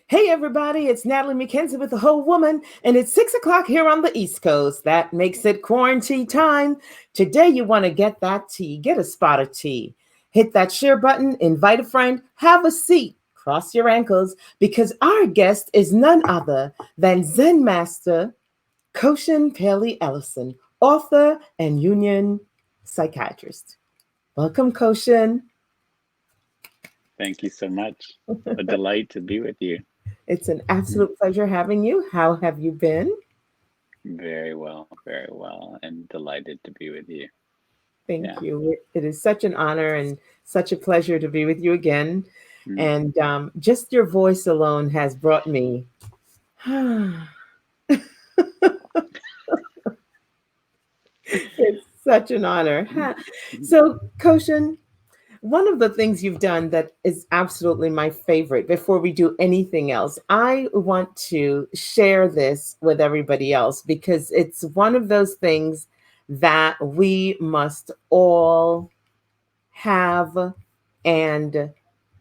Hey everybody, it's Natalie McKenzie with The Whole Woman, and it's 6 o'clock here on the East Coast. That makes it Quaran-Tea time. Today you want to get that tea, get a spot of tea. Hit that share button, invite a friend, have a seat, cross your ankles, because our guest is none other than Zen Master Koshin Paley Ellison, author and Jungian psychiatrist. Welcome, Koshin. Thank you so much. A delight to be with you. It's an absolute pleasure having you. How have you been? Very well, and delighted to be with you. Thank Yeah. you. It is such an honor and such a pleasure to be with you again. Mm. And just your voice alone has brought me. It's such an honor. So, Koshin, one of the things you've done that is absolutely my favorite before we do anything else, I want to share this with everybody else because it's one of those things that we must all have and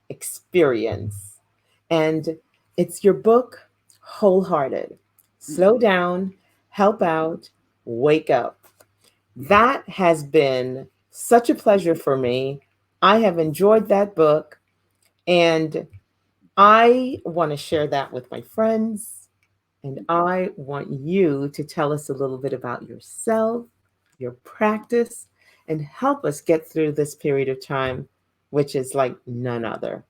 experience. And it's your book, Wholehearted. Slow down, help out, wake up. That has been such a pleasure for me. I have enjoyed that book, and I want to share that with my friends. And I want you to tell us a little bit about yourself, your practice, and help us get through this period of time, which is like none other.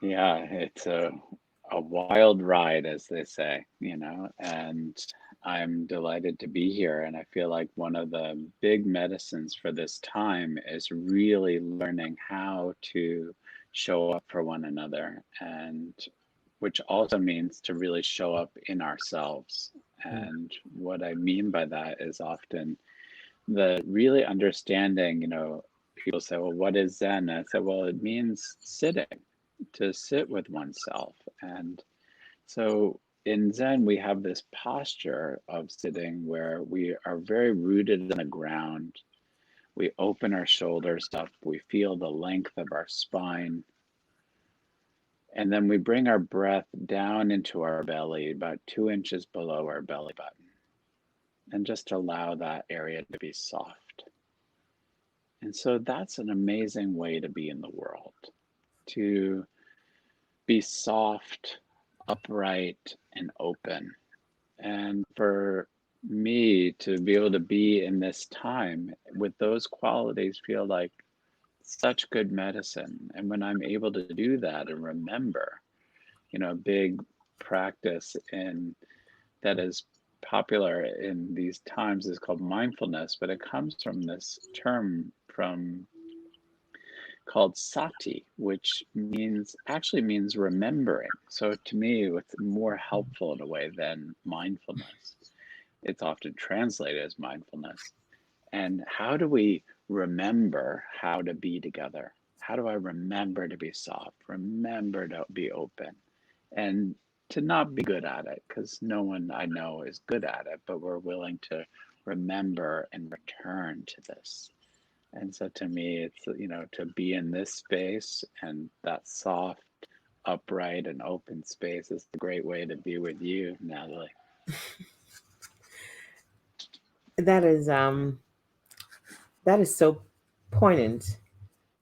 Yeah, it's a wild ride, as they say, and I'm delighted to be here. And I feel like one of the big medicines for this time is really learning how to show up for one another, and which also means to really show up in ourselves. And what I mean by that is often the really understanding, people say, well, what is Zen? And I said, well, it means sitting, to sit with oneself. And so in Zen, we have this posture of sitting where we are very rooted in the ground. We open our shoulders up, we feel the length of our spine, and then we bring our breath down into our belly, about 2 inches below our belly button, and just allow that area to be soft. And so that's an amazing way to be in the world, to be soft, upright, and open. And for me to be able to be in this time with those qualities feel like such good medicine. And when I'm able to do that and remember, a big practice in that is popular in these times is called mindfulness, but it comes from this term from called sati, which means remembering. So to me, it's more helpful in a way than mindfulness. It's often translated as mindfulness. And how do we remember how to be together? How do I remember to be soft? Remember to be open? And to not be good at it, because no one I know is good at it, but we're willing to remember and return to this. And so to me, it's, to be in this space and that soft, upright, and open space is a great way to be with you, Natalie. That is so poignant.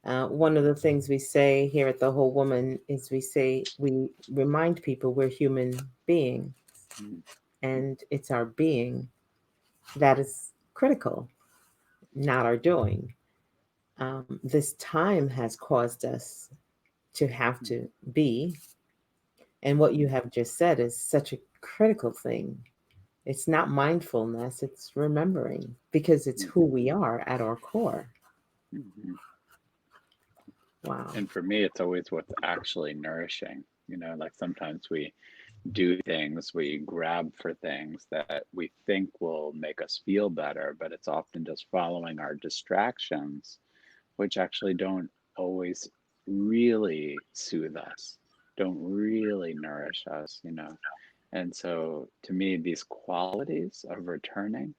One of the things we say here at the Whole Woman is we remind people we're human beings, Mm, and it's our being that is critical, not our doing. This time has caused us to have mm, to be, and what you have just said is such a critical thing. It's not mindfulness, it's remembering because it's mm, who we are at our core. mhm. Wow. And for me, it's always what's actually nourishing. Like sometimes we do things, we grab for things that we think will make us feel better, but it's often just following our distractions, which actually don't always really soothe us, don't really nourish us. And so to me, these qualities of returning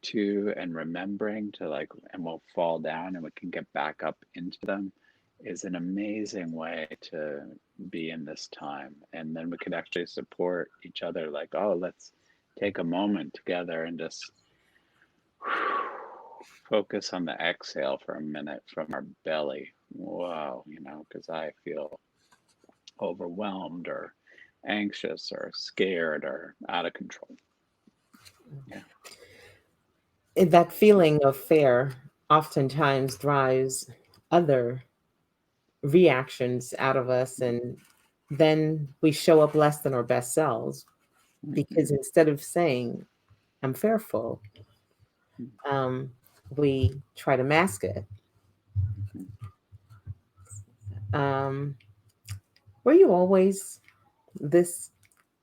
to and remembering to, like, and we'll fall down and we can get back up into them, is an amazing way to be in this time. And then we could actually support each other, like, oh, let's take a moment together and just focus on the exhale for a minute from our belly. Whoa, because I feel overwhelmed or anxious or scared or out of control. Yeah. And that feeling of fear oftentimes drives other reactions out of us, and then we show up less than our best selves Mm-hmm. because instead of saying, I'm fearful, um, we try to mask it. Mm-hmm. Um, were you always this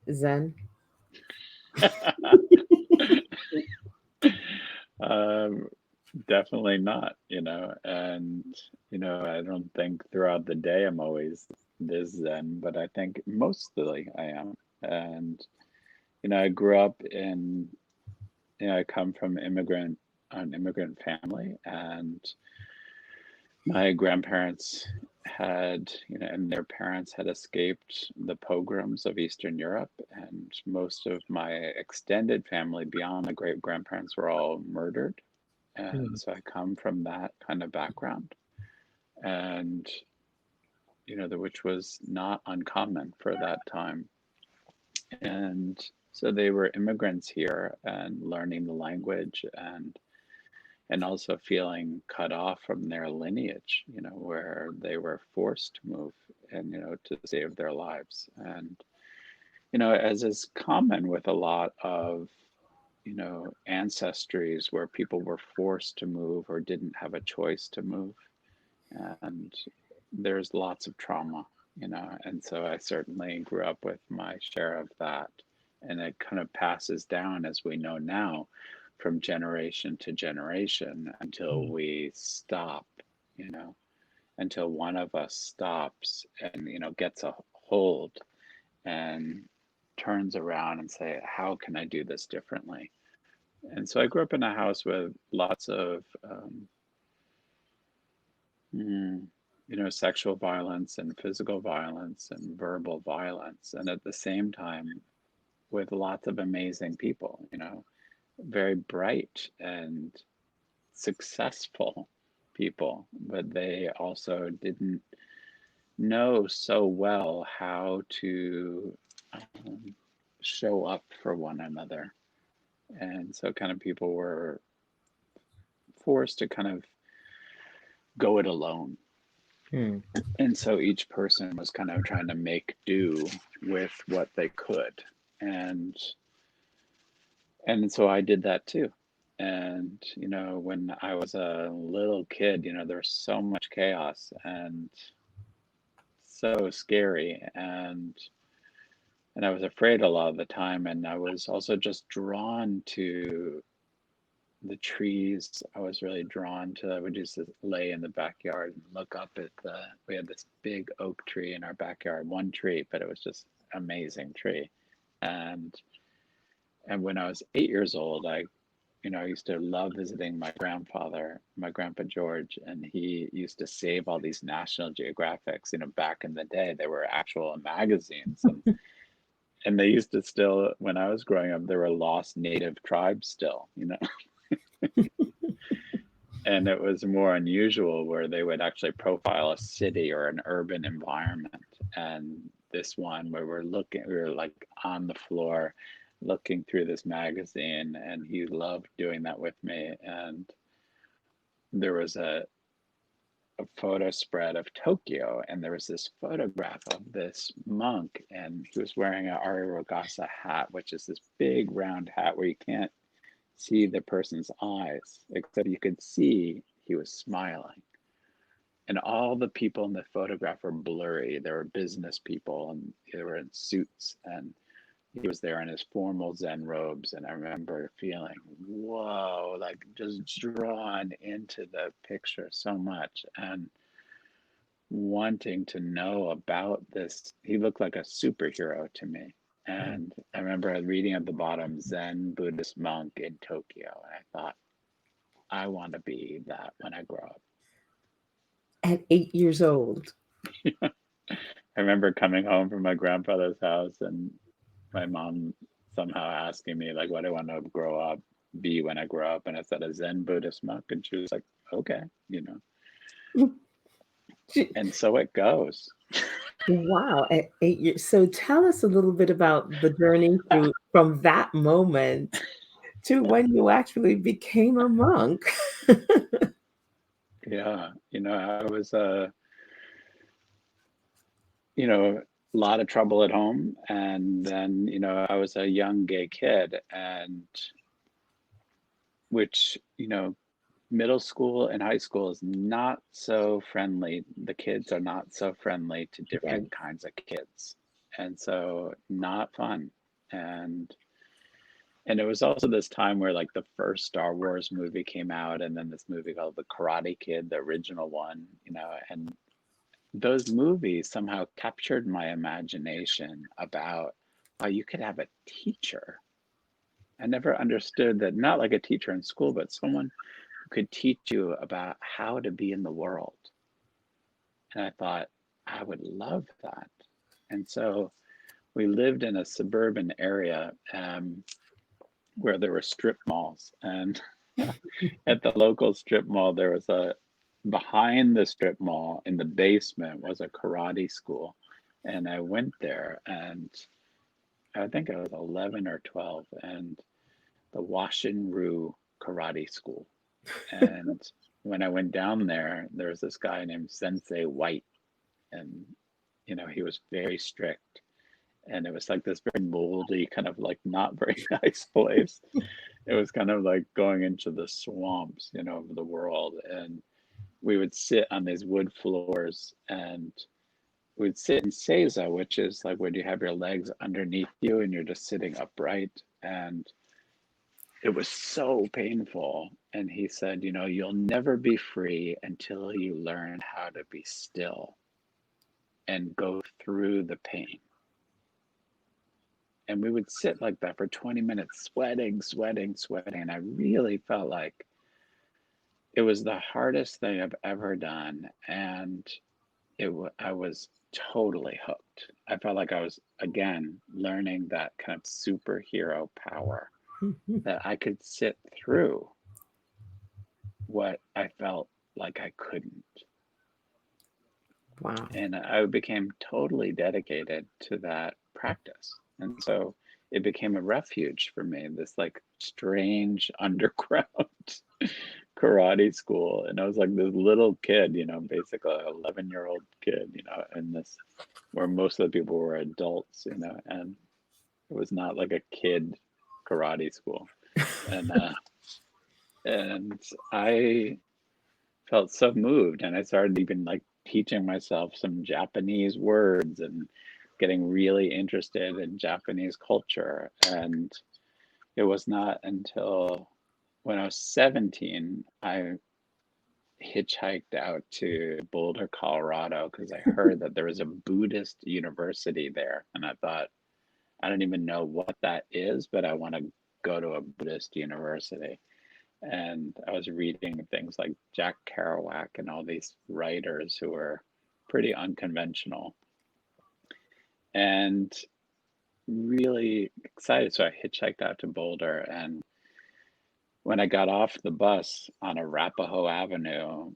Zen? um, Definitely not, and I don't think throughout the day I'm always this zen, but I think mostly I am. And I grew up in, I come from an immigrant family, and my grandparents had, and their parents had escaped the pogroms of Eastern Europe, and most of my extended family beyond the great grandparents were all murdered. And Mm. so I come from that kind of background, and which was not uncommon for that time. And so they were immigrants here and learning the language, and also feeling cut off from their lineage, where they were forced to move and, to save their lives. And, as is common with a lot of, ancestries where people were forced to move or didn't have a choice to move. And there's lots of trauma, and so I certainly grew up with my share of that. And it kind of passes down, as we know now, from generation to generation until Mm. we stop, you know, until one of us stops and, gets a hold and turns around and say, how can I do this differently? And so I grew up in a house with lots of, mm, sexual violence and physical violence and verbal violence. And at the same time, with lots of amazing people, very bright and successful people, but they also didn't know so well how to um, show up for one another. And so, kind of, people were forced to kind of go it alone. Mm. And so each person was kind of trying to make do with what they could. And and so I did that too. And when I was a little kid, there was so much chaos and so scary, and I was afraid a lot of the time, and I was also just drawn to the trees. I was really drawn to, I would just lay in the backyard and look up at we had this big oak tree in our backyard, one tree, but it was just amazing tree. And when I was 8 years old, I used to love visiting my grandfather, my grandpa George, and he used to save all these National Geographics. Back in the day, they were actual magazines, and they used to still, when I was growing up, there were lost native tribes still, and it was more unusual where they would actually profile a city or an urban environment. And this one where we were like on the floor looking through this magazine, and he loved doing that with me. And there was a photo spread of Tokyo, and there was this photograph of this monk, and he was wearing an Arigasa hat, which is this big round hat where you can't see the person's eyes, except you could see he was smiling. And all the people in the photograph were blurry. They were business people, and they were in suits, and he was there in his formal Zen robes. And I remember feeling, whoa, like just drawn into the picture so much, and wanting to know about this. He looked like a superhero to me. And I remember reading at the bottom, Zen Buddhist monk in Tokyo. And I thought, I want to be that when I grow up. At 8 years old. I remember coming home from my grandfather's house and my mom somehow asking me like what I want to grow up, be when I grow up, and I said a Zen Buddhist monk, and she was like, okay, and so it goes. Wow, at 8 years. So tell us a little bit about the journey through from that moment to when you actually became a monk. Yeah, I was a lot of trouble at home, and then I was a young gay kid, and which middle school and high school is not so friendly. The kids are not so friendly to Yes, different kinds of kids. And so not fun. And and it was also this time where like the first Star Wars movie came out, and then this movie called The Karate Kid, the original one, and those movies somehow captured my imagination about how you could have a teacher. I never understood that, not like a teacher in school, but someone could teach you about how to be in the world. And I thought, I would love that. And so we lived in a suburban area where there were strip malls. And at the local strip mall, behind the strip mall in the basement was a karate school. And I went there, and I think I was 11 or 12, and the Washin-Ryu Karate School. And when I went down there was this guy named Sensei White, and he was very strict, and it was like this very moldy, kind of like not very nice place. It was kind of like going into the swamps, of the world, and we would sit on these wood floors, and we'd sit in seiza, which is like when you have your legs underneath you and you're just sitting upright, and it was so painful. And he said, you'll never be free until you learn how to be still and go through the pain. And we would sit like that for 20 minutes, sweating, sweating, sweating. And I really felt like it was the hardest thing I've ever done. And I was totally hooked. I felt like I was, again, learning that kind of superhero power that I could sit through what I felt like I couldn't. wow. And I became totally dedicated to that practice. And so it became a refuge for me, this like strange underground karate school. And I was like this little kid, basically an 11-year-old kid, in this where most of the people were adults, and it was not like a kid karate school. And and I felt so moved, and I started even like teaching myself some Japanese words and getting really interested in Japanese culture. And it was not until when I was 17 I hitchhiked out to Boulder, Colorado, because I heard that there was a Buddhist university there, and I thought, I don't even know what that is, but I want to go to a Buddhist university. And I was reading things like Jack Kerouac and all these writers who were pretty unconventional, and really excited. So I hitchhiked out to Boulder, and when I got off the bus on Arapahoe Avenue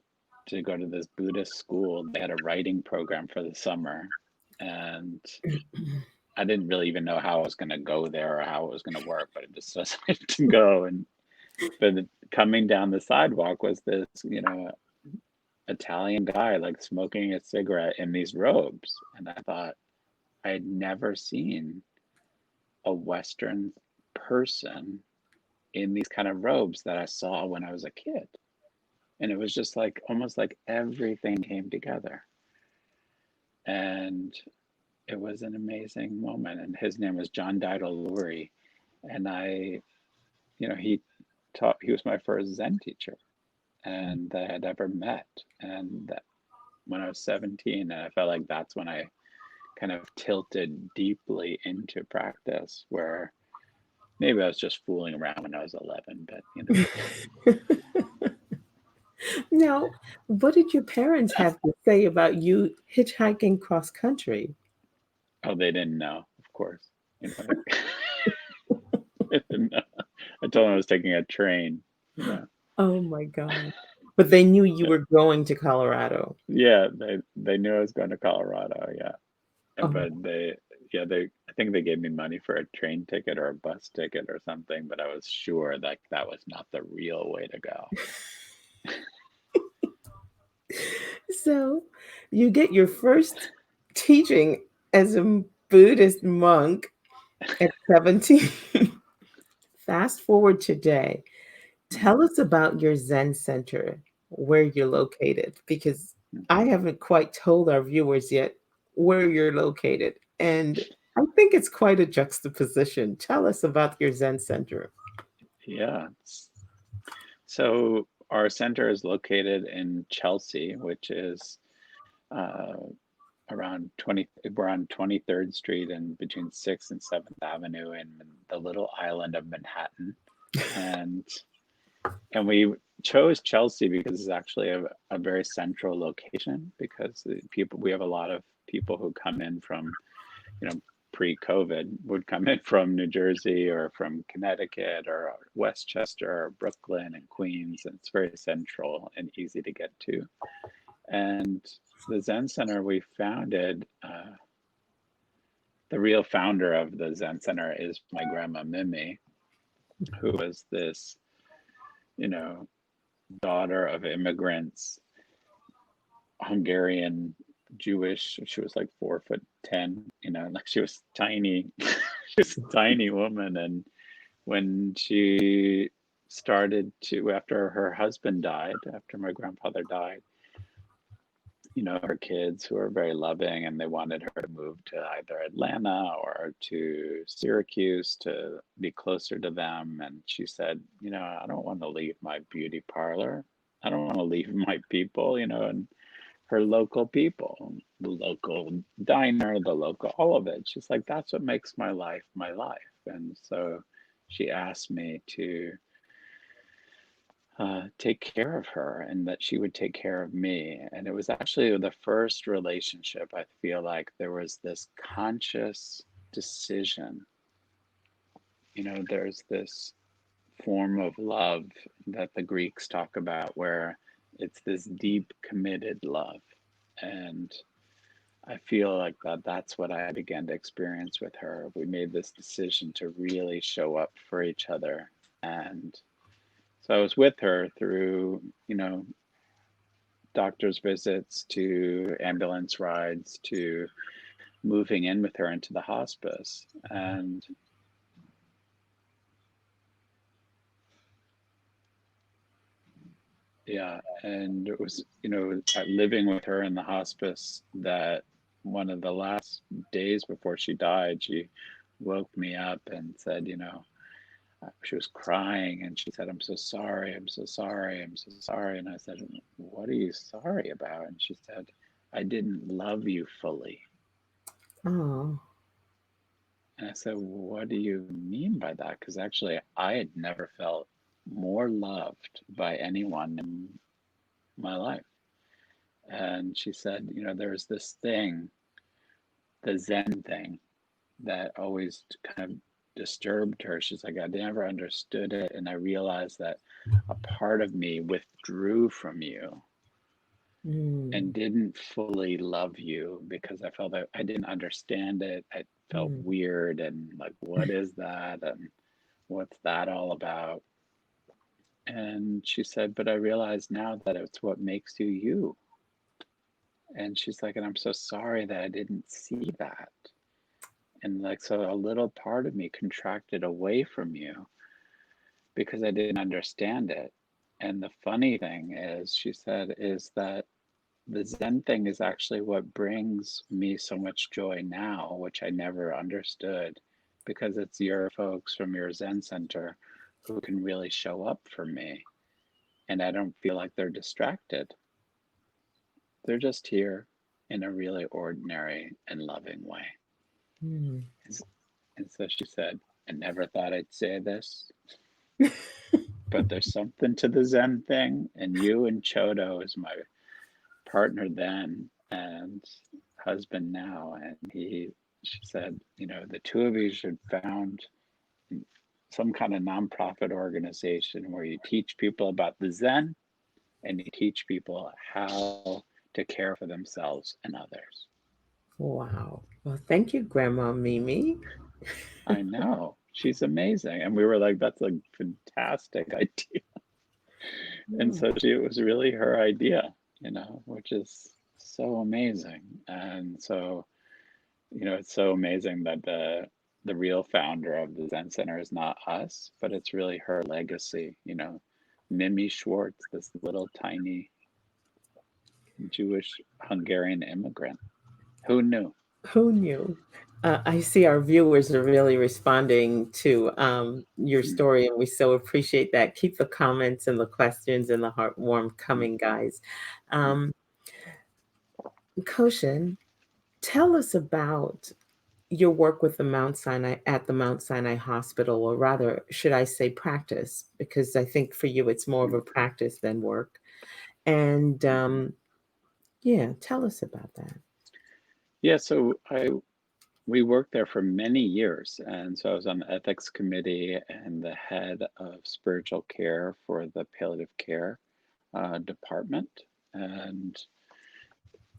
to go to this Buddhist school, they had a writing program for the summer, and I didn't really even know how I was going to go there or how it was going to work, but it just decided to go. And but coming down the sidewalk was this, Italian guy like smoking a cigarette in these robes. And I thought I had never seen a Western person in these kind of robes that I saw when I was a kid. And it was just like almost like everything came together. And it was an amazing moment. And his name was John Didal. And he was my first Zen teacher and that I had ever met. And that when I was 17, and I felt like that's when I kind of tilted deeply into practice, where maybe I was just fooling around when I was 11, but Now, what did your parents have to say about you hitchhiking cross country? Oh, they didn't know, of course. You know, they didn't know. I told them I was taking a train, you know. Oh my God. But they knew you were going to Colorado. Yeah, they knew I was going to Colorado, yeah. Oh, But they I think they gave me money for a train ticket or a bus ticket or something, but I was sure that that was not the real way to go. so you get your first teaching as a Buddhist monk at 17. Fast forward today. Mhm, Tell us about your Zen Center, where you're located, because mhm. I haven't quite told our viewers yet where you're located. And I think it's quite a juxtaposition. Tell us about your Zen Center. Yeah. So our center is located in Chelsea, which is uh, around 20, we're on 23rd Street and between 6th and 7th Avenue in the little island of Manhattan. And we chose Chelsea because it's actually a very central location because we have a lot of people who come in from, you know, pre-COVID would come in from New Jersey or from Connecticut or Westchester or Brooklyn and Queens, and it's very central and easy to get to. And the Zen Center we founded, the real founder of the Zen Center is my grandma Mimi, who was this, you know, daughter of immigrants, Hungarian Jewish. She was like 4'10", you know, like she was tiny. She was a tiny woman. And when she started to, after her husband died, after my grandfather died, you know, her kids who were very loving and they wanted her to move to either Atlanta or to Syracuse to be closer to them. And she said, you know, I don't want to leave my beauty parlor. I don't want to leave my people, you know, and her local people, the local diner, the local, all of it. She's like, that's what makes my life my life. And so she asked me to take care of her and that she would take care of me. And it was actually the first relationship I feel like there was this conscious decision. You know, there's this form of love that the Greeks talk about where it's this deep, committed love. And I feel like that's what I began to experience with her. We made this decision to really show up for each other. And so I was with her through, you know, doctor's visits to ambulance rides to moving in with her into the hospice. And yeah, and it was, you know, living with her in the hospice that one of the last days before she died, she woke me up and said, you know, she was crying and she said, I'm so sorry, I'm so sorry, I'm so sorry. And I said, what are you sorry about? And she said, I didn't love you fully. oh, And I said, what do you mean by that? Because actually, I had never felt more loved by anyone in my life. And she said, you know, there's this thing, the Zen thing, that always kind of disturbed her. She's like, I never understood it. And I realized that a part of me withdrew from you and mm, didn't fully love you because I felt that I didn't understand it. I felt mm, weird and like, what is that? And what's that all about? And she said, but I realize now that it's what makes you you. And she's like, and I'm so sorry that I didn't see that. And like, so a little part of me contracted away from you because I didn't understand it. And the funny thing is, she said, is that the Zen thing is actually what brings me so much joy now, which I never understood, because it's your folks from your Zen center who can really show up for me. And I don't feel like they're distracted. They're just here in a really ordinary and loving way. mm. And so she said, I never thought I'd say this, but there's something to the Zen thing. And you and Chodo is my partner then and husband now. And she said, the two of you should found some kind of nonprofit organization where you teach people about the Zen and you teach people how to care for themselves and others. Wow. Well, thank you, Grandma Mimi. I know. She's amazing. And we were like, that's a fantastic idea. And Yeah. so it was really her idea, which is so amazing. And so, it's so amazing that the real founder of the Zen Center is not us, but it's really her legacy, Mimi Schwartz, this little tiny Jewish Hungarian immigrant. Who knew? Who knew? I see our viewers are really responding to your story, and we so appreciate that. Keep the comments and the questions and the heartwarm coming, guys. Um, Koshin, tell us about your work with the Mount Sinai at the Mount Sinai Hospital, or rather, should I say practice? Because I think for you it's more of a practice than work. And yeah, tell us about that. Yeah, so we worked there for many years. And so I was on the ethics committee and the head of spiritual care for the palliative care department. And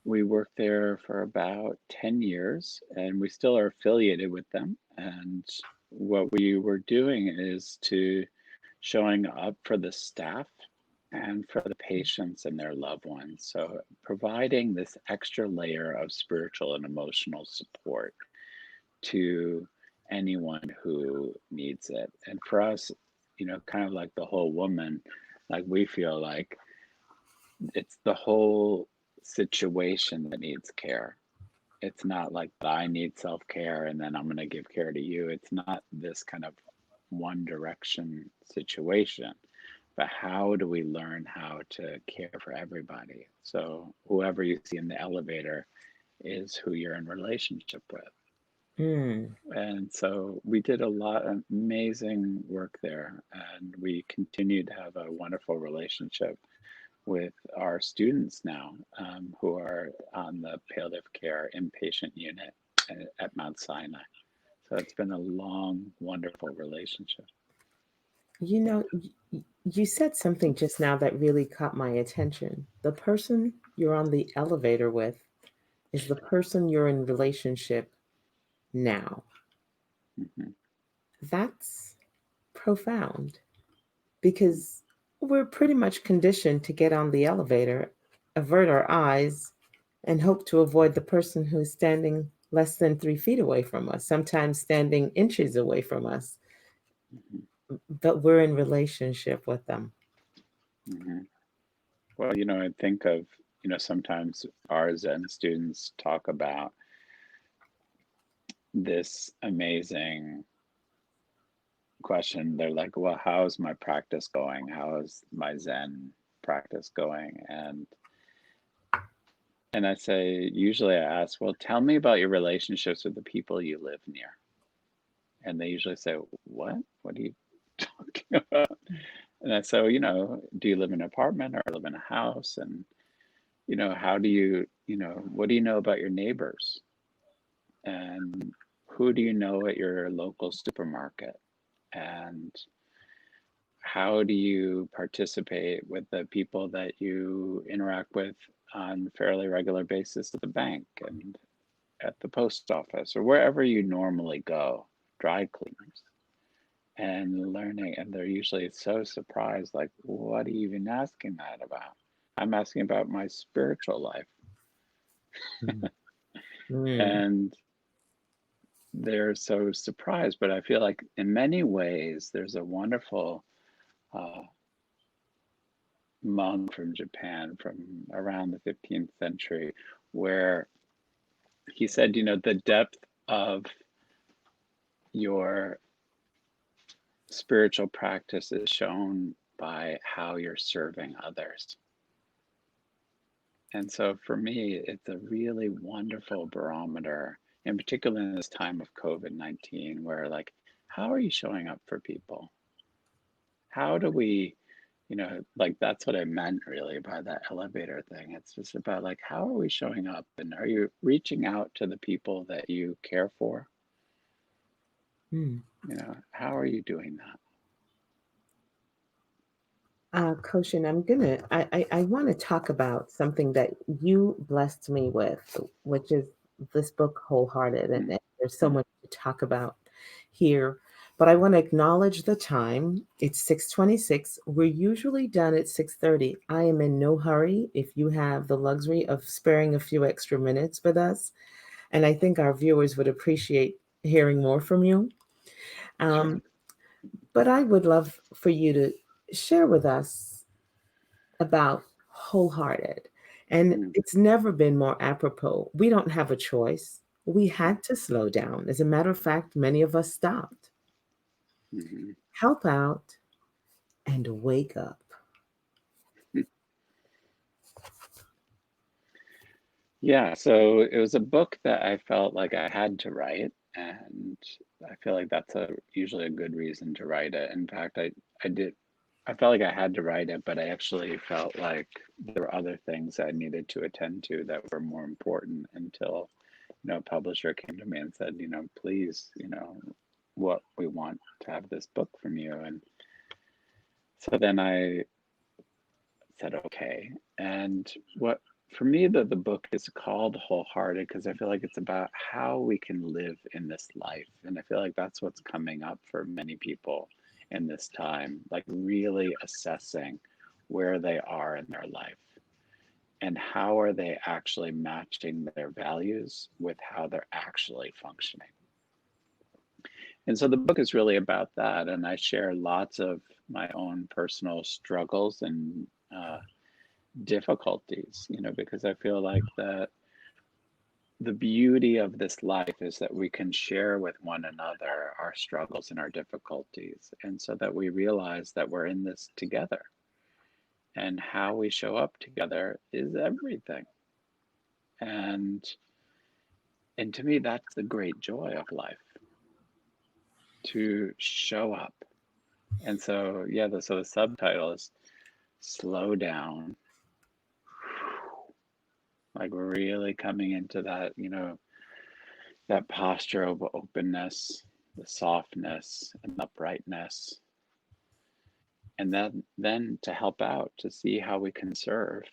we worked there for about 10 years and we still are affiliated with them. And what we were doing is to showing up for the staff and for the patients and their loved ones. So providing this extra layer of spiritual and emotional support to anyone who needs it. And for us, kind of like the whole woman, like we feel like it's the whole situation that needs care. It's not like I need self care and then I'm going to give care to you. It's not this kind of one direction situation, but how do we learn how to care for everybody? So whoever you see in the elevator is who you're in relationship with. Mm. And so we did a lot of amazing work there, and we continue to have a wonderful relationship with our students now who are on the palliative care inpatient unit at Mount Sinai. So it's been a long, wonderful relationship. You know, you said something just now that really caught my attention. The person you're on the elevator with is the person you're in relationship now. Hmm. That's profound because we're pretty much conditioned to get on the elevator, avert our eyes, and hope to avoid the person who's standing less than 3 feet away from us, sometimes standing inches away from us, Hmm. but we're in relationship with them. Hmm. Well, I think of, sometimes our Zen students talk about this amazing question. They're like, well, how's my practice going? How is my Zen practice going? And I say, usually I ask, well, tell me about your relationships with the people you live near. And they usually say, what? What are you talking about? And I say, do you live in an apartment or live in a house? And, how do you, what do you know about your neighbors? And who do you know at your local supermarket? And how do you participate with the people that you interact with on a fairly regular basis at the bank and at the post office or wherever you normally go, dry cleaners, and learning? And they're usually so surprised, like, what are you even asking that about? I'm asking about my spiritual life. Mm. Mm. And they're so surprised. But I feel like in many ways, there's a wonderful uh, monk from Japan from around the 15th century where he said, the depth of your spiritual practice is shown by how you're serving others. And so for me, it's a really wonderful barometer, in particular in this time of COVID-19, where like, how are you showing up for people? how do we, like that's what I meant really by that elevator thing. It's just about like, how are we showing up? And are you reaching out to the people that you care for? Mm. How are you doing that? Koshin, I want to talk about something that you blessed me with, which is this book, Wholehearted. Mm, And there's so mm, much to talk about here. But I want to acknowledge the time. It's 6:26. We're usually done at 6:30. I am in no hurry if you have the luxury of sparing a few extra minutes with us. And I think our viewers would appreciate hearing more from you. sure. Um, but I would love for you to share with us about wholehearted. And Mm, it's never been more apropos. We don't have a choice. We had to slow down. As a matter of fact, many of us stopped. mm, Help out and wake up. mm. Yeah, so it was a book that I felt like I had to write, and I feel like that's usually a good reason to write it. In fact, I did I felt like I had to write it, but I actually felt like there were other things I needed to attend to that were more important until, a publisher came to me and said, please, what we want to have this book from you. And so then I said, okay. And what for me, the book is called Wholehearted because I feel like it's about how we can live in this life. And I feel like that's what's coming up for many people in this time, like really assessing where they are in their life and how are they actually matching their values with how they're actually functioning. And so the book is really about that. And I share lots of my own personal struggles and difficulties, because I feel like that the beauty of this life is that we can share with one another our struggles and our difficulties. And so that we realize that we're in this together and how we show up together is everything. And and to me, that's the great joy of life, to show up. And so, yeah, so the subtitle is Slow Down, like we're really coming into that, that posture of openness, the softness and uprightness, and then to help out, to see how we can serve.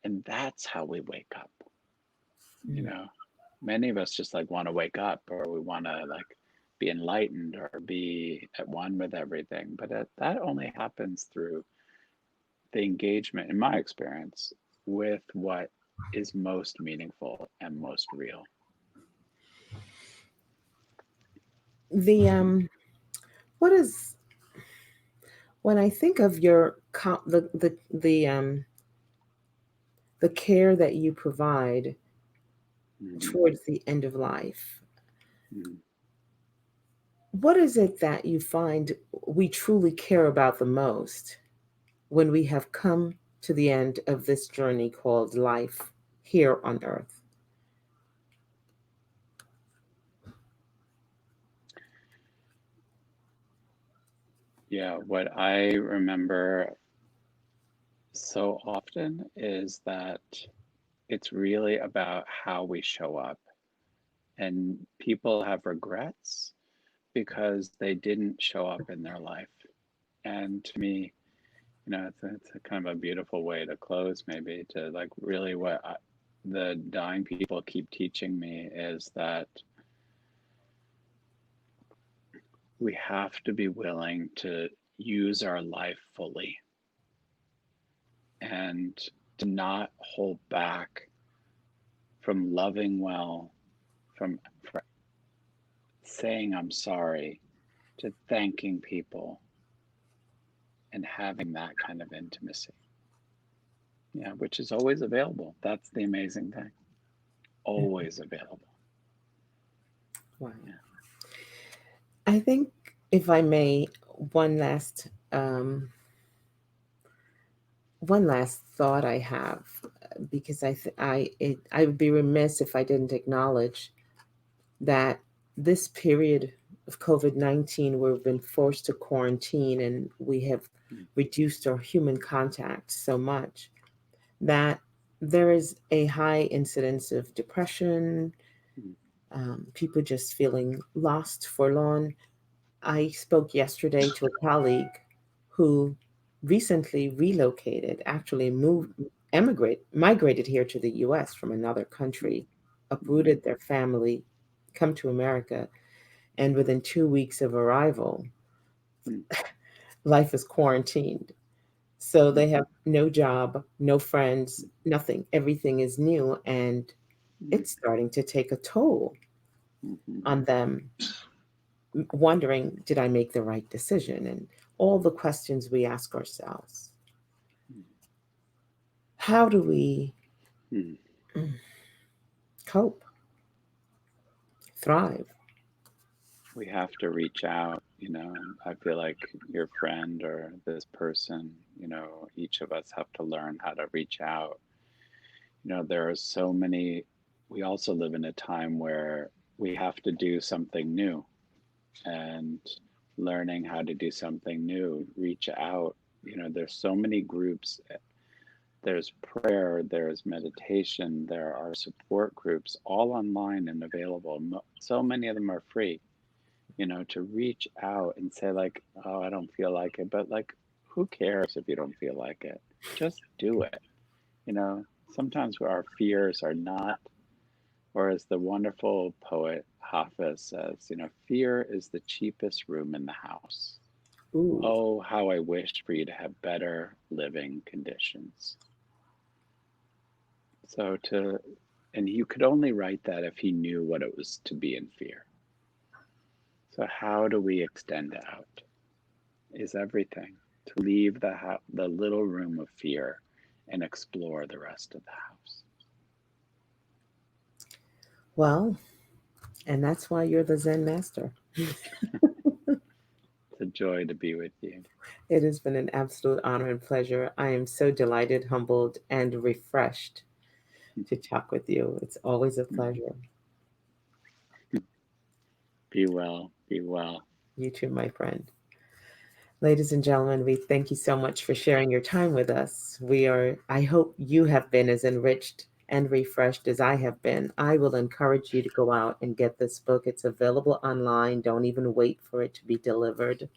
And that's how we wake up, you Mm. know. Many of us just like want to wake up, or we want to like be enlightened or be at one with everything. But that only happens through the engagement, in my experience, with what is most meaningful and most real. The what is when I think of your the care that you provide Mm-hmm. towards the end of life, Mm-hmm. what is it that you find we truly care about the most when we have come to the end of this journey called life here on earth? Yeah, what I remember so often is that it's really about how we show up. And people have regrets because they didn't show up in their life. And to me, it's a kind of a beautiful way to close, maybe, to like really the dying people keep teaching me is that we have to be willing to use our life fully and to not hold back from loving well, from saying I'm sorry, to thanking people and having that kind of intimacy. Yeah, which is always available. That's the amazing thing. Always available. Wow. Yeah. I think, if I may, one last um, one last thought I have, because I would be remiss if I didn't acknowledge that this period of COVID-19, we've been forced to quarantine and we have reduced our human contact so much that there is a high incidence of depression, people just feeling lost, forlorn. I spoke yesterday to a colleague who recently relocated, actually migrated here to the US from another country, uprooted their family, come to America, and within 2 weeks of arrival, life is quarantined. So they have no job, no friends, nothing. Everything is new, and it's starting to take a toll on them, wondering, did I make the right decision? And all the questions we ask ourselves. How do we cope, thrive? We have to reach out, you know, and I feel like your friend or this person, you know, each of us have to learn how to reach out. You know, there are so many, we also live in a time where we have to do something new, and learning how to do something new, reach out. You know, there's so many groups. There's prayer, there's meditation, there are support groups all online and available. So many of them are free, you know, to reach out and say, like, oh, I don't feel like it. But, like, who cares if you don't feel like it? Just do it. You know, sometimes our fears are not, or as the wonderful poet Hafiz says, you know, fear is the cheapest room in the house. Ooh, Oh, how I wish for you to have better living conditions. So and you could only write that if he knew what it was to be in fear. So how do we extend out? Is everything to leave the little room of fear and explore the rest of the house. well, and that's why you're the Zen master. It's a joy to be with you. It has been an absolute honor and pleasure. I am so delighted, humbled, and refreshed to talk with you. It's always a pleasure. Be well, be well. You too, my friend. Ladies and gentlemen, we thank you so much for sharing your time with us. I hope you have been as enriched and refreshed as I have been. I will encourage you to go out and get this book. It's available online. Don't even wait for it to be delivered.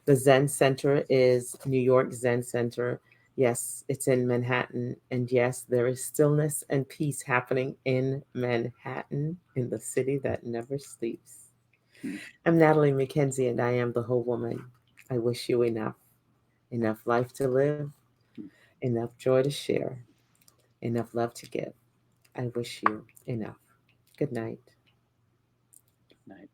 The Zen Center is New York Zen Center. Yes, it's in Manhattan. And yes, there is stillness and peace happening in Manhattan, in the city that never sleeps. I'm Natalie McKenzie, and I am the whole woman. I wish you enough life to live, enough joy to share, enough love to give. I wish you enough. Good night. Night.